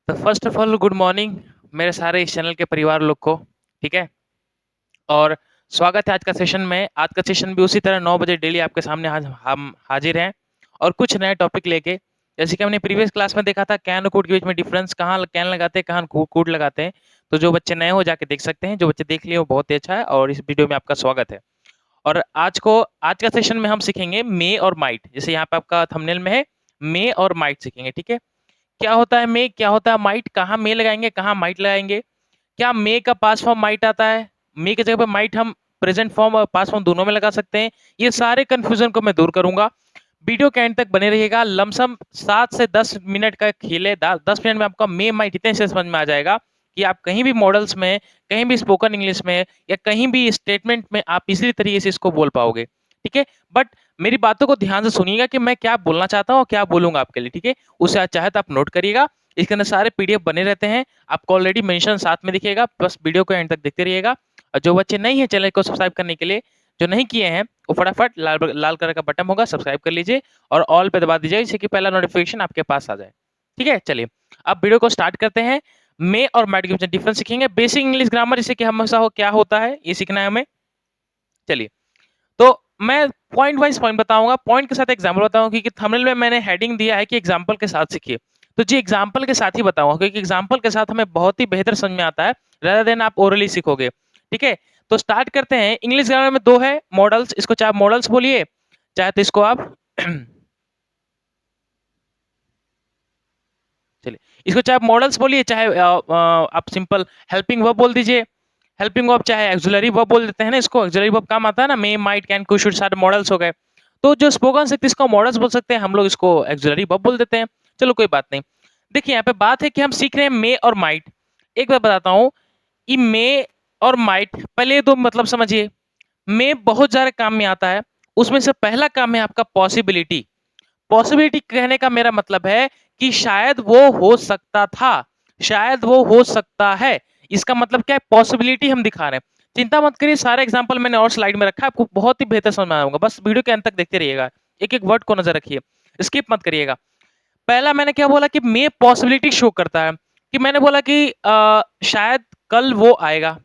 तो first of all good morning मेरे सारे इस चैनल के परिवार लोग को। ठीक है। और स्वागत है आज का सेशन में। आज का सेशन भी उसी तरह 9 बजे डेली आपके सामने हम हाजिर हैं और कुछ नए टॉपिक लेके। जैसे कि हमने प्रीवियस क्लास में देखा था कैन और कूड के बीच में डिफरेंस, कहाँ कैन लगाते हैं कहाँ कूड लगाते हैं। तो जो बच्चे नए हो जाके देख सकते हैं, जो बच्चे देख लिए वो बहुत ही अच्छा है और इस वीडियो में आपका स्वागत है। और आज का सेशन में हम सीखेंगे मे और माइट। जैसे यहाँ पे आपका थंबनेल में है, मे और माइट सीखेंगे। ठीक है। क्या होता है मे, क्या होता है माइट, कहाँ मे लगाएंगे कहाँ माइट लगाएंगे, क्या मे का पास्ट फॉर्म माइट आता है, मे की जगह पे माइट हम प्रेजेंट फॉर्म और पास्ट फॉर्म दोनों में लगा सकते हैं। ये सारे कंफ्यूजन को मैं दूर करूंगा। वीडियो के एंड तक बने रहिएगा। लमसम 7 से 10 मिनट का खेल है। 10 मिनट में आपका मे माइट इतने से समझ में आ जाएगा कि आप कहीं भी मॉडल्स में, कहीं भी स्पोकन इंग्लिश में या कहीं भी स्टेटमेंट में आप इसी तरीके से इसको बोल पाओगे। ठीक है। बट मेरी बातों को ध्यान से सुनिएगा कि मैं क्या बोलना चाहता हूँ और क्या बोलूंगा आपके लिए। ठीक है। उससे चाहे तो आप नोट करिएगा। इसके अंदर सारे पीडीएफ बने रहते हैं, आपको ऑलरेडी मेंशन साथ में दिखेगा। बस वीडियो को एंड तक देखते रहिएगा। और जो बच्चे नहीं है चैनल को सब्सक्राइब करने के लिए, जो नहीं किए हैं, वो फटाफट लाल लाल कलर का बटन होगा, सब्सक्राइब कर लीजिए और ऑल पे दबा दीजिए जिससे कि पहला नोटिफिकेशन आपके पास आ जाए। ठीक है। चलिए अब वीडियो को स्टार्ट करते हैं। मे और माइट के बीच डिफरेंस सीखेंगे। बेसिक इंग्लिश ग्रामर, जिससे कि हमेशा हो क्या होता है ये सीखना है हमें। चलिए, तो मैं पॉइंट वाइज पॉइंट बताऊंगा, पॉइंट के साथ एग्जांपल बताऊंगा, क्योंकि थंबनेल में मैंने हेडिंग दिया है कि एग्जांपल के साथ सीखिए। तो जी एग्जांपल के साथ ही बताऊंगा, क्योंकि एग्जांपल के साथ हमें बहुत ही बेहतर समझ में आता है rather देन आप ओरली सीखोगे। ठीक है। तो स्टार्ट करते हैं। इंग्लिश ग्रामर में दो है मॉडल्स, इसको चाहे मॉडल्स बोलिए चाहे तो इसको आप चलिए, इसको चाहे आप मॉडल्स बोलिए चाहे आप सिंपल हेल्पिंग वर्ब बोल दीजिए। हेल्पिंग वर्ब चाहे एक्सुलरी वर्ब बोल देते हैं ना, इसको एक्सुलरी वर्ब काम आता है ना, may might can could should सारे मॉडल्स हो गए। तो जो स्पोकन से इसको मॉडल्स बोल सकते हैं, हम लोग इसको एक्सुलरी वर्ब बोल देते हैं। चलो कोई बात नहीं। देखिए यहाँ पे बात है कि हम सीख रहे हैं मे और माइट। एक बार बताता हूँ, ये मे और माइट, पहले ये दो मतलब समझिए। मे बहुत सारे काम में आता है, उसमें से पहला काम है आपका पॉसिबिलिटी। पॉसिबिलिटी कहने का मेरा मतलब है कि शायद वो हो सकता था, शायद वो हो सकता है। इसका मतलब क्या है, पॉसिबिलिटी हम दिखा रहे हैं। चिंता मत करिए, सारे एग्जांपल मैंने और स्लाइड में रखा है, आपको बहुत ही बेहतर समझ में आएगा। बस वीडियो के अंत तक देखते रहिएगा, एक एक वर्ड को नजर रखिए, स्किप मत करिएगा। पहला मैंने क्या बोला कि मे पॉसिबिलिटी शो करता है, कि मैंने बोला कि शायद कल वो आएगा।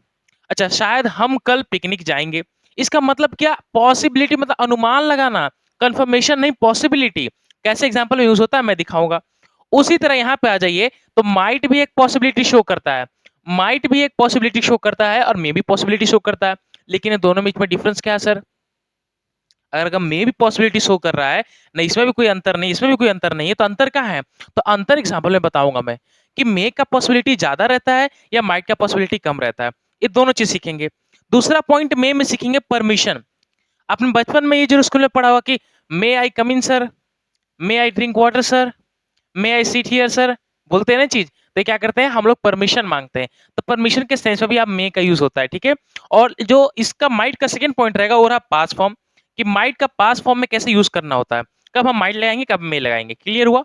अच्छा, शायद हम कल पिकनिक जाएंगे। इसका मतलब क्या, पॉसिबिलिटी मतलब अनुमान लगाना, कंफर्मेशन नहीं, पॉसिबिलिटी। कैसे एग्जांपल में यूज होता है मैं दिखाऊंगा। उसी तरह यहाँ पे आ जाइए, तो माइट भी एक पॉसिबिलिटी शो करता है, माइट भी एक पॉसिबिलिटी शो करता है और मे भी पॉसिबिलिटी शो करता है। लेकिन दोनों बीच में डिफरेंस क्या है सर? अगर मे भी पॉसिबिलिटी शो कर रहा है, नहीं इसमें भी कोई अंतर नहीं, इसमें भी कोई अंतर नहीं है, तो अंतर क्या है? तो अंतर एग्जांपल में बताऊंगा मैं, कि मे का पॉसिबिलिटी ज्यादा रहता है या माइट का पॉसिबिलिटी कम रहता है। ये दोनों चीज सीखेंगे। दूसरा पॉइंट मे में सीखेंगे परमिशन। आपने बचपन में ये जो स्कूल में पढ़ा हुआ कि may I come in sir, may I drink water sir, may I sit here sir, बोलते हैं ना चीज। तो ये क्या करते हैं, हम लोग परमिशन मांगते हैं। तो परमिशन के सेंस में भी आप मे का यूज होता है। ठीक है। और जो इसका माइट का सेकंड पॉइंट रहेगा वो रहा पास फॉर्म, कि माइट का पास फॉर्म में कैसे यूज करना होता है, कब हम माइट लगाएंगे कब मे लगाएंगे। क्लियर हुआ?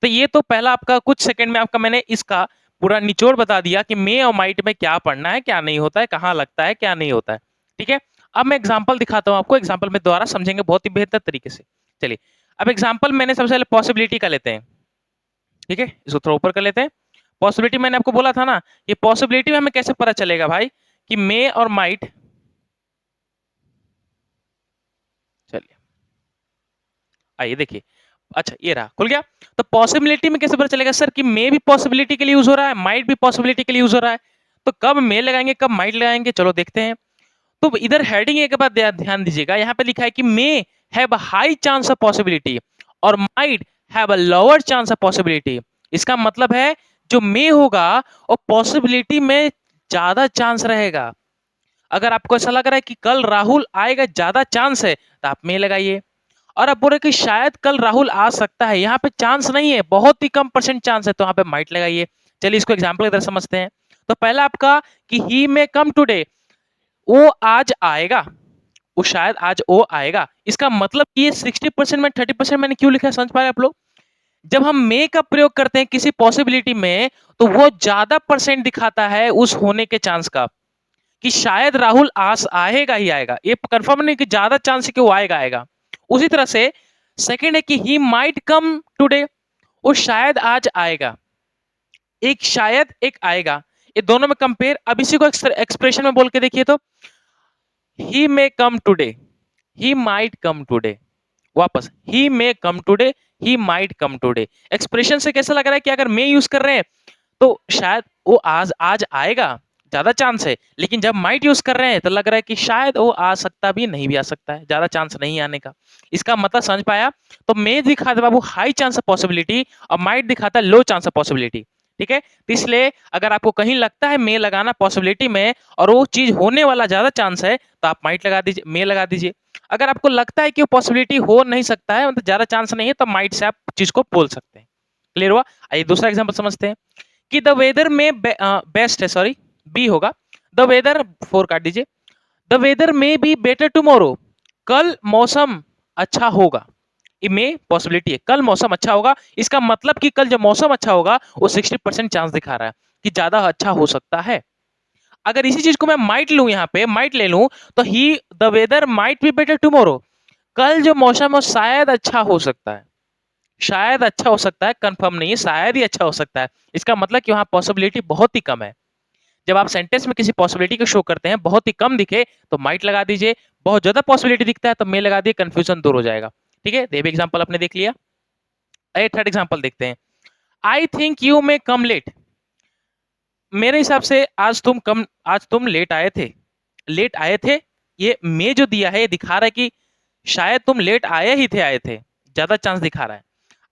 तो ये तो पहला आपका कुछ सेकंड में आपका मैंने इसका पूरा निचोड़ बता दिया कि मे और माइट में क्या पढ़ना है, क्या नहीं होता है, कहाँ लगता है, क्या नहीं होता है। ठीक है। अब मैं एग्जाम्पल दिखाता हूँ आपको, एग्जाम्पल में द्वारा समझेंगे बहुत ही बेहतर तरीके से। चलिए, अब एग्जाम्पल मैंने सबसे पहले पॉसिबिलिटी का लेते हैं। ठीक है, इसको थोड़ा ऊपर कर लेते हैं। पॉसिबिलिटी मैंने आपको बोला था ना, ये पॉसिबिलिटी में हमें कैसे पता चलेगा भाई कि मे और माइट। चलिए आइए देखिए। अच्छा ये रहा, खुल गया। तो पॉसिबिलिटी में कैसे पता चलेगा सर कि मे भी पॉसिबिलिटी के लिए यूज हो रहा है, माइट भी पॉसिबिलिटी के लिए यूज हो रहा है। तो कब मे लगाएंगे कब माइट लगाएंगे, चलो देखते हैं। तो इधर हेडिंग एक बार ध्यान दीजिएगा, यहाँ पे लिखा है कि may have a high chance of possibility और might have a lower chance of possibility. इसका मतलब है जो मे होगा और पॉसिबिलिटी में ज्यादा चांस रहेगा। अगर आपको ऐसा लग रहा है कि कल राहुल आएगा, ज्यादा चांस है, तो आप मे लगाइए। और आप बोल रहे कि शायद कल राहुल आ सकता है, यहाँ पे चांस नहीं है, बहुत ही कम परसेंट चांस है, तो यहाँ पे माइट लगाइए। चलिए इसको एग्जाम्पल की तरह समझते हैं। तो पहला आपका कि ही मे कम टुडे, वो आज आएगा, वो शायद आज वो आएगा। इसका मतलब कि ये 60% में 30% मैंने क्यों लिखा है, समझ पा रहे हैं आप लोग? जब हम मे का प्रयोग करते हैं किसी पॉसिबिलिटी में, तो वो ज्यादा परसेंट दिखाता है उस होने के चांस का, कि शायद राहुल आज आएगा ही आएगा, ये कंफर्म नहीं कि ज्यादा चांस है कि वो आएगा आएगा। उसी तरह से सेकंड है कि ही माइट कम टुडे, वो शायद आज आएगा। एक शायद, एक आएगा, ये दोनों में कंपेयर। अब इसी को एक्सप्रेशन में बोल के देखिए तो, he may come today, he might come today, वापस he may come today, he might come today. Expression से कैसा लग रहा है कि अगर मे यूज कर रहे हैं तो शायद वो आज आज आएगा, ज्यादा चांस है, लेकिन जब माइट यूज कर रहे हैं तो लग रहा है कि शायद वो आ सकता भी, नहीं भी आ सकता है, ज्यादा चांस नहीं आने का। इसका मतलब समझ पाया? तो मे दिखाता बाबू हाई चांस ऑफ पॉसिबिलिटी और माइट दिखाता लो चांस ऑफ पॉसिबिलिटी। ठीक है, तो इसलिए अगर आपको कहीं लगता है मे लगाना पॉसिबिलिटी में और वो चीज होने वाला ज्यादा चांस है तो आप माइट लगा दीजिए, मे लगा दीजिए। अगर आपको लगता है कि वो पॉसिबिलिटी हो नहीं सकता है, मतलब ज्यादा चांस नहीं है, तो माइट से आप चीज को बोल सकते हैं। क्लियर हुआ? आइए दूसरा एग्जांपल समझते हैं कि द वेदर में बेस्ट है, सॉरी बी होगा। द वेदर, 4 काट दीजिए। द वेदर में बी बेटर टुमारो, कल मौसम अच्छा होगा। ये में पॉसिबिलिटी है, कल मौसम अच्छा होगा। इसका मतलब कि कल जो मौसम अच्छा होगा वो 60% चांस दिखा रहा है कि ज्यादा अच्छा हो सकता है। अगर इसी चीज को मैं माइट लूं, यहाँ पे माइट ले लूं, तो he the weather might be better tomorrow, कल जो मौसम है शायद अच्छा हो सकता है। शायद अच्छा हो सकता है, कंफर्म नहीं है, शायद ही अच्छा हो सकता है। इसका मतलब कि वहां पॉसिबिलिटी बहुत ही कम है। जब आप सेंटेंस में किसी पॉसिबिलिटी को शो करते हैं, बहुत ही कम दिखे तो माइट लगा दीजिए, बहुत ज्यादा पॉसिबिलिटी दिखता है तो मे लगा दिए, कंफ्यूजन दूर हो जाएगा। ठीक है, ये भी एग्जांपल आपने देख लिया। थर्ड एग्जांपल देखते हैं। I think you may come late, मेरे हिसाब से आज तुम लेट आए थे। लेट आए थे, ये मे जो दिया है ये दिखा रहा है कि शायद तुम लेट आए थे, ज्यादा चांस दिखा रहा है।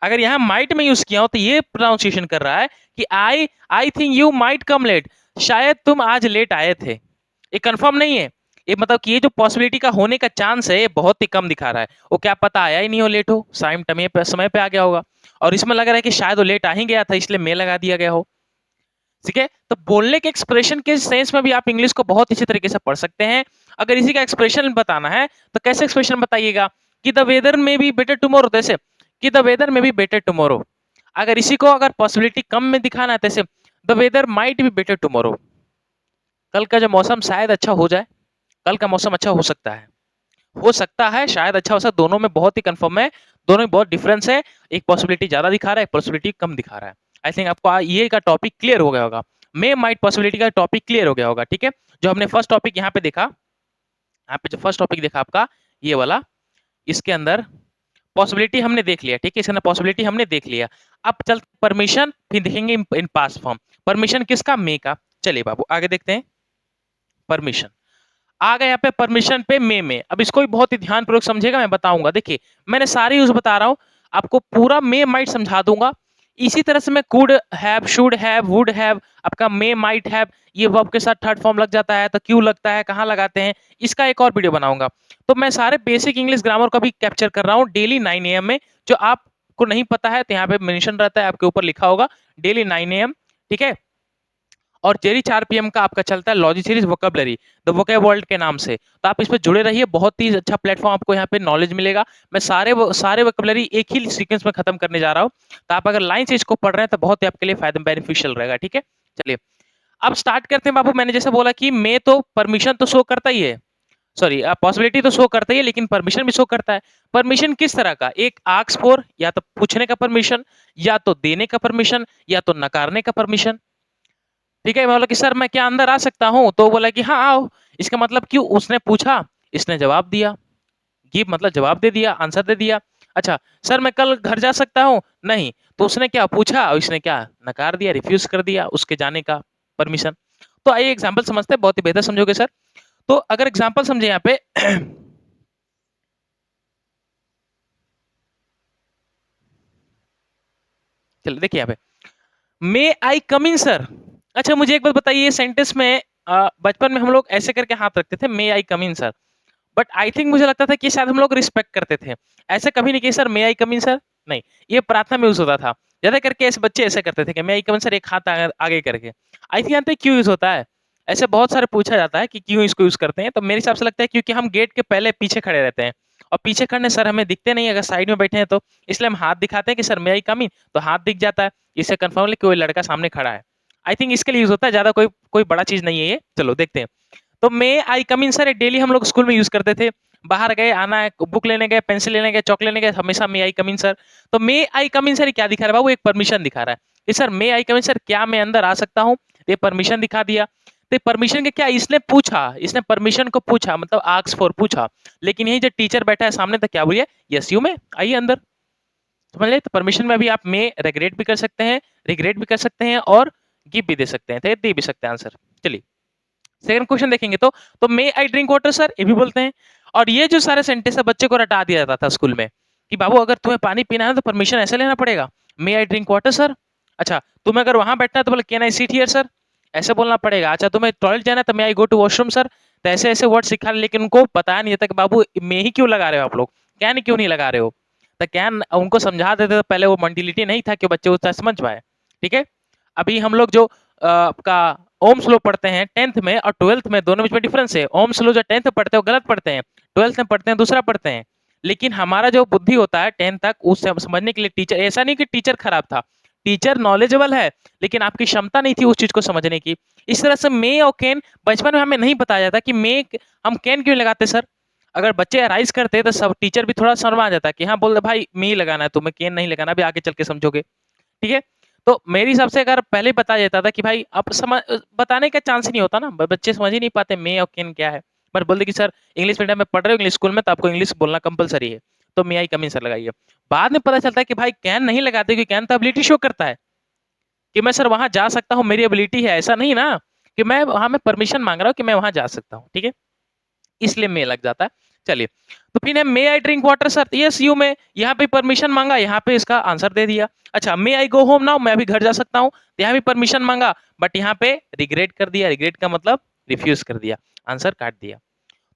अगर यहाँ माइट में यूज किया हो तो ये प्रोनाउंसिएशन कर रहा है कि I think you might come late, शायद तुम आज लेट आए थे। ये कंफर्म नहीं है, ये मतलब कि ये जो पॉसिबिलिटी का होने का चांस है ये बहुत ही कम दिखा रहा है। वो क्या पता आया ही नहीं हो, लेट हो, समय पे आ गया होगा, और इसमें लग रहा है कि शायद वो लेट आ ही गया था इसलिए मे लगा दिया गया हो। ठीक है, तो बोलने के एक्सप्रेशन के सेंस में भी आप इंग्लिश को बहुत अच्छी तरीके से पढ़ सकते हैं। अगर इसी का एक्सप्रेशन बताना है तो कैसे एक्सप्रेशन बताइएगा कि द वेदर में बी बेटर टुमारो, जैसे कि द वेदर में बी बेटर टुमारो। अगर इसी को अगर पॉसिबिलिटी कम में दिखाना है, जैसे the weather might be better tomorrow, कल का जो मौसम शायद अच्छा हो जाए, कल का मौसम अच्छा हो सकता है। हो सकता है, शायद अच्छा हो सकता है, दोनों में बहुत ही कंफर्म है, दोनों में बहुत डिफरेंस है। एक पॉसिबिलिटी ज्यादा दिखा रहा है, एक पॉसिबिलिटी कम दिखा रहा है। आई थिंक आपको ये का टॉपिक क्लियर हो गया होगा, मे माइट पॉसिबिलिटी का टॉपिक क्लियर हो गया होगा। ठीक है, जो हमने फर्स्ट टॉपिक यहाँ पे देखा, यहाँ पे जो फर्स्ट टॉपिक देखा आपका ये वाला, इसके अंदर पॉसिबिलिटी हमने देख लिया। ठीक है, इसके अंदर पॉसिबिलिटी हमने देख लिया। अब चल परमिशन फिर देखेंगे इन पास्ट फॉर्म। परमिशन किसका? मे का। चलिए बाबू आगे देखते हैं। परमिशन आ गए यहाँ पे, परमिशन पे मे में। अब इसको भी बहुत ही ध्यानपूर्वक समझेगा, मैं बताऊंगा। देखिए मैंने सारे यूज बता रहा हूँ, आपको पूरा मे माइट समझा दूंगा। इसी तरह से मैं could have, should have, would have, आपका मे माइट हैव, ये वर्ब के साथ थर्ड फॉर्म लग जाता है तो क्यों लगता है, कहाँ लगाते हैं, इसका एक और वीडियो बनाऊंगा। तो मैं सारे बेसिक इंग्लिश ग्रामर का भी कैप्चर कर रहा हूँ डेली 9 AM में। जो आपको नहीं पता है तो यहाँ पे मेंशन रहता है, आपके ऊपर लिखा होगा डेली 9 AM। ठीक है, और जेरी 4 PM का आपका चलता है logic series vocabulary, the vocab world के नाम से। तो आप इस पे जुड़े रहिए, बहुत ही अच्छा प्लेटफॉर्म, आपको यहाँ पे नॉलेज मिलेगा। मैं सारे वोकैबुलरी एक ही सीक्वेंस में खत्म करने जा रहा हूँ, तो आप अगर लाइन से इसको पढ़ रहे हैं तो बहुत ही आपके लिए फायदा बेनिफिशियल रहेगा। ठीक है, चलिए अब स्टार्ट करते हैं बाबू। मैंने जैसे बोला कि मैं तो परमिशन तो शो करता ही है, सॉरी पॉसिबिलिटी तो शो करता ही है, लेकिन परमिशन भी शो करता है। परमिशन किस तरह का? एक आस्क फॉर, या तो पूछने का परमिशन, या तो देने का परमिशन, या तो नकारने का परमिशन। ठीक है, मैं बोला कि सर मैं क्या अंदर आ सकता हूँ? तो बोला कि हाँ आओ। इसका मतलब क्यों? उसने पूछा, इसने जवाब दिया, गिव मतलब जवाब दे दिया, आंसर दे दिया। अच्छा सर मैं कल घर जा सकता हूँ? नहीं, तो उसने क्या पूछा और इसने क्या नकार दिया, रिफ्यूज कर दिया उसके जाने का परमिशन। तो आइए एग्जाम्पल समझते हैं, बहुत ही बेहतर समझोगे सर। तो अगर एग्जाम्पल समझे यहाँ पे चलिए देखिए यहाँ पे, मे आई कम इन सर। अच्छा मुझे एक बात बताइए, सेंटेंस में बचपन में हम लोग ऐसे करके हाथ रखते थे, मे I come in sir, but I think मुझे लगता था कि शायद हम लोग रिस्पेक्ट करते थे। ऐसे कभी नहीं कि sir may I come in sir, नहीं, ये प्रार्थना में यूज होता था। ज्यादा करके ऐसे बच्चे ऐसे करते थे कि may I come in sir, एक हाथ आगे करके। आई थिंक जानते हैं क्यों यूज होता है? ऐसे बहुत सारे पूछा जाता है कि क्यों इसको यूज करते हैं, तो मेरे हिसाब से लगता है क्योंकि हम गेट के पहले पीछे खड़े रहते हैं, और पीछे खड़े सर हमें दिखते नहीं अगर साइड में बैठे हैं तो, इसलिए हम हाथ दिखाते हैं कि सर मे आई कम इन, तो हाथ दिख जाता है, इससे कंफर्म कोई लड़का सामने खड़ा है। आई थिंक इसके लिए यूज होता है, ज्यादा कोई कोई बड़ा चीज नहीं है ये। चलो देखते हैं। तो मे I come in sir daily हम लोग स्कूल में यूज करते थे। बाहर गए, आना है, बुक लेने गए, पेंसिल लेने गए, चॉक लेने गए, हमेशा मे आई कम इन सर। तो मे आई कम इन सर क्या दिखा रहा है बाबू? एक परमिशन दिखा रहा है ये sir may I come in sir, क्या मैं अंदर आ सकता हूँ? ये परमिशन दिखा दिया। तो परमिशन के क्या इसने पूछा, इसने परमिशन को पूछा मतलब आस्क फॉर पूछा, लेकिन यही जो टीचर बैठा है सामने तो क्या बोलिए, यस यू मे, आइए अंदर। समझ ले, तो परमिशन में अभी आप मे रिग्रेट भी कर सकते हैं, रिग्रेट भी कर सकते हैं और गिव भी दे सकते हैं, तो दे भी सकते हैं आंसर। चलिए सेकंड क्वेश्चन देखेंगे तो मे आई ड्रिंक वाटर सर, ये भी बोलते हैं। और ये जो सारे सेंटेंस है बच्चे को रटा दिया जाता था स्कूल में कि बाबू अगर तुम्हें पानी पीना है तो परमिशन ऐसे लेना पड़ेगा, मे आई ड्रिंक वाटर सर। अच्छा तुम्हें अगर वहां बैठना है तो बोले can I sit here sir, ऐसे बोलना पड़ेगा। अच्छा तुम्हें टॉयलेट जाना है तो मे आई गो टू वॉशरूम सर, तो ऐसे ऐसे वर्ड सिखा, लेकिन उनको बताया नहीं था कि बाबू मे ही क्यों लगा रहे हो आप लोग, कैन क्यों नहीं लगा रहे हो। तो कैन उनको समझा देते तो पहले वो मेंटिलिटी नहीं था कि बच्चे उतना समझ पाए। ठीक है, अभी हम लोग जो आपका ओम्स लॉ पढ़ते हैं 10th में और 12th में, दोनों में डिफरेंस है। ओम्स लॉ जो 10th में पढ़ते हैं वो गलत पढ़ते हैं, 12th में पढ़ते हैं दूसरा पढ़ते हैं। लेकिन हमारा जो बुद्धि होता है 10th तक, उस समझने के लिए टीचर, ऐसा नहीं कि टीचर खराब था, टीचर नॉलेजेबल है, लेकिन आपकी क्षमता नहीं थी उस चीज को समझने की। इस तरह से मे और कैन बचपन में हमें नहीं बताया जाता कि मे हम कैन क्यों लगाते सर। अगर बच्चे अराइज करते तो सब टीचर भी थोड़ा शर्मा जाता कि हाँ बोल दे भाई मे ही लगाना है, तुम्हें कैन नहीं लगाना, अभी आगे चल के समझोगे। ठीक है, तो मेरे हिसाब से अगर पहले बता देता था कि भाई अब समझ, बताने का चांस ही नहीं होता ना, बच्चे समझ ही नहीं पाते मे और कैन क्या है। पर बोल दे कि सर इंग्लिश मीडियम में पढ़ रहे हो, इंग्लिश स्कूल में, तो आपको इंग्लिश बोलना कंपलसरी है, तो मे आई कम इन सर लगाइए। बाद में पता चलता है कि भाई कैन नहीं लगाते, क्योंकि कैन तो एबिलिटी शो करता है कि मैं सर वहां जा सकता हूँ, मेरी एबिलिटी है, ऐसा नहीं ना कि मैं वहां में परमिशन मांग रहा हूँ कि मैं वहां जा सकता हूँ। ठीक है, इसलिए मे लग जाता है। चलिए, तो फिर है may I drink water sir, yes you may, यहाँ पे परमिशन मांगा, यहाँ पे इसका आंसर दे दिया। अच्छा मे आई गो होम नाउ, मैं अभी घर जा सकता हूँ, यहाँ भी परमिशन मांगा, बट यहाँ पे रिग्रेट कर दिया, रिग्रेट का मतलब रिफ्यूज कर दिया, आंसर काट दिया।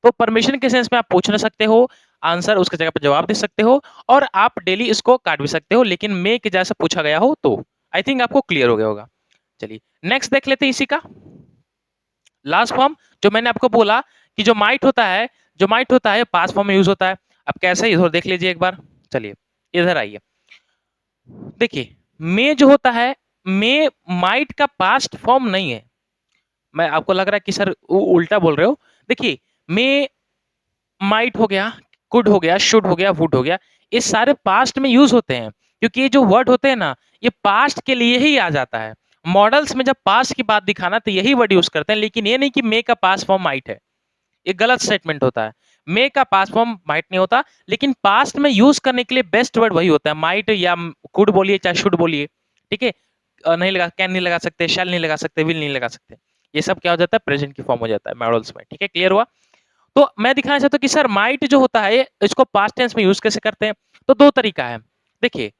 तो परमिशन के सेंस में आप पूछ ना सकते हो, आंसर उसके जगह पर जवाब दे सकते हो, और आप डेली इसको काट भी सकते हो, लेकिन मे के जैसा पूछा गया हो तो। आई थिंक आपको क्लियर हो गया होगा। चलिए नेक्स्ट देख लेते हैं इसी का लास्ट फॉर्म, जो मैंने आपको बोला कि जो माइट होता है, जो माइट होता है पास्ट फॉर्म में यूज होता है। अब कैसे, इधर देख लीजिए एक बार। चलिए इधर आइए, देखिए मे जो होता है, मे माइट का पास्ट फॉर्म नहीं है। मैं आपको लग रहा है कि सर उल्टा बोल रहे हो, देखिए मे माइट हो गया, कुड हो गया, शुड हो गया, वुड हो गया, ये सारे पास्ट में यूज होते हैं, क्योंकि ये जो वर्ड होते हैं ना, ये पास्ट के लिए ही आ जाता है। मॉडल्स में जब पास्ट की बात दिखाना तो यही वर्ड यूज करते हैं, लेकिन ये नहीं कि मे का पास्ट फॉर्म माइट है, ये गलत स्टेटमेंट होता है। मे का पास्ट फॉर्म माइट नहीं होता, लेकिन पास्ट में यूज करने के लिए बेस्ट वर्ड वही होता है, माइट या कुड बोलिए चाहे शुड बोलिए। ठीक है, नहीं लगा, कैन नहीं लगा सकते, शैल नहीं लगा सकते, विल नहीं लगा सकते, ये सब क्या हो जाता है, प्रेजेंट की फॉर्म हो जाता है मॉडल्स में। ठीक है, क्लियर हुआ। तो मैं दिखाना चाहता हूँ कि सर माइट जो होता है इसको पास्ट टेंस में यूज कैसे करते हैं। तो दो तरीका है, देखिए,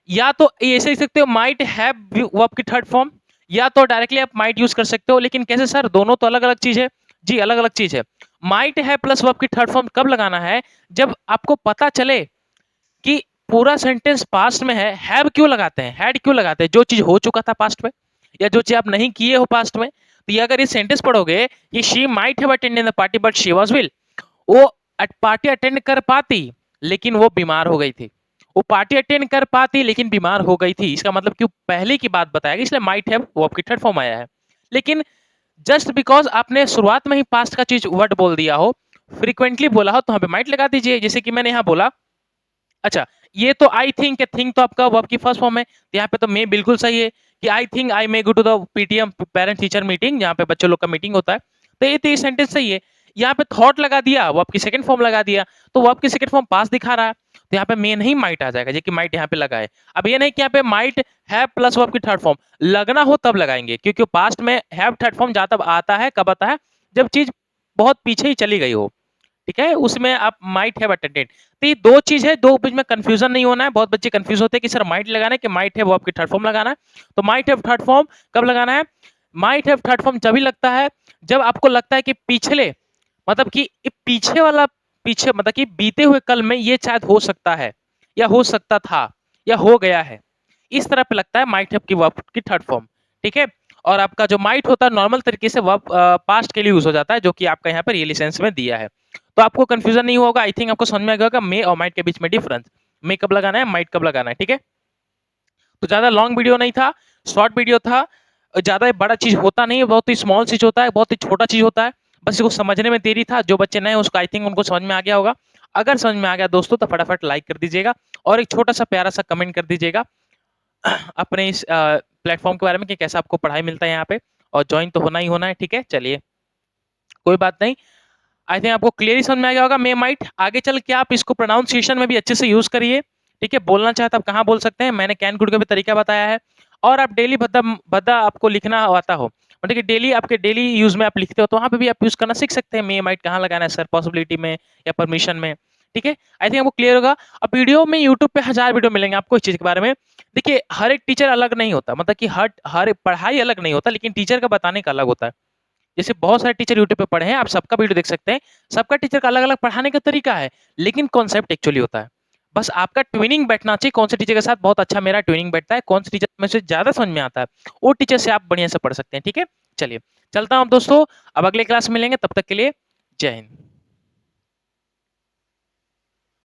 या तो ऐसे लिख सकते हो माइट हैव वर्ब की थर्ड फॉर्म, या तो डायरेक्टली आप माइट यूज कर सकते हो। लेकिन कैसे सर, दोनों तो अलग अलग चीज है। जी अलग अलग चीज है। माइट है प्लस वर्ब की थर्ड फॉर्म कब लगाना है, जब आपको पता चले कि पूरा सेंटेंस पास्ट में है। हैव क्यों लगाते हैं, हैड क्यों लगाते हैं, जो चीज हो चुका था पास्ट में, या जो चीज आप नहीं किए हो पास्ट में। तो ये अगर ये सेंटेंस पढ़ोगे कि she might have attended the party but she was will, वो पार्टी अटेंड कर पाती लेकिन वो बीमार हो गई थी, वो पार्टी अटेंड कर पाती लेकिन बीमार हो गई थी, इसका मतलब क्यों पहले की बात बताया गया, इसलिए माइट हैव वो आपकी थर्ड फॉर्म आया है। लेकिन जस्ट बिकॉज आपने शुरुआत में ही पास्ट का चीज वर्ड बोल दिया हो, फ्रीक्वेंटली बोला हो, तो यहाँ पे माइट लगा दीजिए, जैसे कि मैंने यहाँ बोला। अच्छा, ये तो आई थिंक, थिंक तो आपका वर्ब की फर्स्ट फॉर्म है, तो यहाँ पे तो मे बिल्कुल सही है कि I think I may go to the PTM parent teacher meeting, जहाँ पे बच्चों लोग का मीटिंग होता है। तो ये सेंटेंस सही है। यहाँ पे थॉट लगा दिया, वो आपकी सेकंड फॉर्म लगा दिया, तो वो आपकी सेकंड फॉर्म पास दिखा रहा है, तो यहाँ पे मे नहीं माइट आ जाएगा, जो कि माइट यहाँ पे लगा है। अब ये नहीं कि यहाँ पे माइट हैव प्लस वो आपकी थर्ड फॉर्म लगना हो तब लगाएंगे, क्योंकि पास्ट में हैव थर्ड फॉर्म ज्यादा आता है, कब आता है, जब चीज बहुत पीछे ही चली गई हो। ठीक है, उसमें आप माइट हैव अटेंडेड। तो ये दो चीज है, दो बीच में कंफ्यूजन नहीं होना है। बहुत बच्चे कंफ्यूज होते हैं कि सर माइट लगाना है कि माइट हैव आपकी थर्ड फॉर्म लगाना है। तो माइट हैव थर्ड फॉर्म कब लगाना है, माइट हैव थर्ड फॉर्म जब भी लगता है जब आपको लगता है कि पिछले, मतलब कि पीछे वाला, पीछे मतलब कि बीते हुए कल में ये शायद हो सकता है, या हो सकता था, या हो गया है, इस तरह पे लगता है माइट हैव की वर्ब की थर्ड फॉर्म। ठीक है, और आपका जो माइट होता है नॉर्मल तरीके से वर्ब पास्ट के लिए यूज हो जाता है, जो कि आपका यहाँ पर रियली सेंस में दिया है। तो आपको कंफ्यूजन नहीं होगा, आई थिंक आपको समझ में आ गया होगा मे और माइट के बीच में डिफरेंस, मे कब लगाना है, माइट कब लगाना है। ठीक है, तो ज्यादा लॉन्ग वीडियो नहीं था, शॉर्ट वीडियो था, ज्यादा बड़ा चीज होता नहीं है, बहुत ही स्मॉल चीज होता है, बहुत ही छोटा चीज होता है, बस इसको समझने में देरी था। जो बच्चे नए उसको आई थिंक उनको समझ में आ गया होगा। अगर समझ में आ गया दोस्तों तो फटाफट लाइक कर दीजिएगा और एक छोटा सा प्यारा सा कमेंट कर दीजिएगा अपने इस प्लेटफॉर्म के बारे में कि कैसा आपको पढ़ाई मिलता है यहाँ पे, और ज्वाइन तो होना ही होना है, ठीक है। चलिए कोई बात नहीं, आई थिंक आपको क्लियरली समझ में आ गया होगा मे माइट। आगे चल के आप इसको प्रोनाउंसिएशन में भी अच्छे से यूज करिए, ठीक है। बोलना चाहे तो आप कहाँ बोल सकते हैं, मैंने कैन कुड का भी तरीका बताया है। और आप डेली भद्दा भद्दा आपको लिखना आता हो, मतलब कि डेली आपके डेली यूज में आप लिखते हो, तो वहाँ पे भी आप यूज करना सीख सकते हैं मे माइट कहाँ लगाना है सर, पॉसिबिलिटी में या परमिशन में, ठीक है। आई थिंक आपको क्लियर होगा। अब वीडियो में यूट्यूब पे 1000 वीडियो मिलेंगे आपको इस चीज के बारे में। देखिए हर एक टीचर अलग नहीं होता, मतलब कि हर हर पढ़ाई अलग नहीं होता, लेकिन टीचर का बताने का अलग होता है। जैसे बहुत सारे टीचर यूट्यूब पे पढ़े हैं, आप सबका वीडियो देख सकते हैं, सबका टीचर का अलग अलग पढ़ाने का तरीका है, लेकिन कॉन्सेप्ट एक्चुअली होता है। बस आपका ट्विनिंग बैठना चाहिए, कौन से टीचर के साथ बहुत अच्छा मेरा ट्विनिंग बैठता है, कौन से टीचर में से ज्यादा समझ में आता है, वो टीचर से आप बढ़िया से पढ़ सकते हैं, ठीक है। चलिए चलता हूँ दोस्तों, अब अगले क्लास में मिलेंगे, तब तक के लिए जय हिंद।